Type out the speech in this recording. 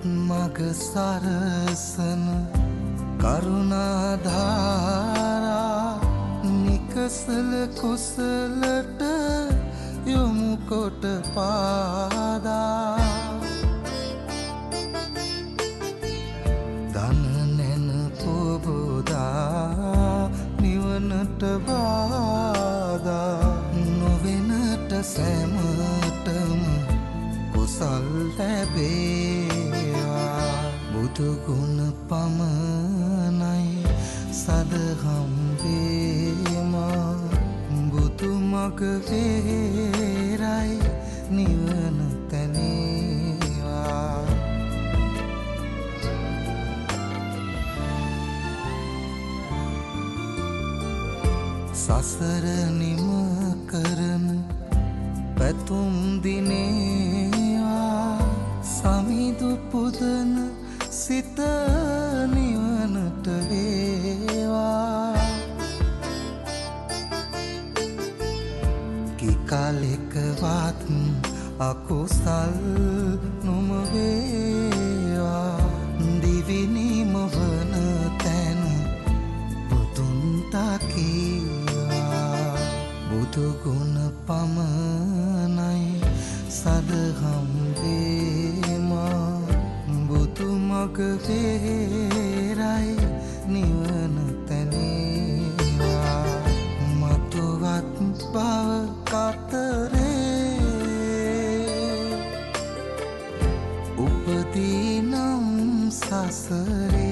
මග සරසන කරුණාධාරා නිකසල කුසලට යොමු කොට පාදා දන නැන පොබෝදා නිවනට බාදා නොවෙනට සැමටම කුසල් ලැබේවා බුදු ගුණ පමණයි සදහම් වේමා බුදු මග වේරයි නිවන තැනේවා සසර නිම කරන පැතුම් දිනේවා සමිදු පුදන සිත නිවනට වේවා කිකාලෙකවත් අකුසල් නොම වේවා දිවිනිම වන තැන බුදුන් තකීවා බුදු ගුණ පමණයි සදහම් වේමා බුදු මග වේරයි නිවන තැනේවා මතුවත් බව කතරේ උපදීනම් සසරේ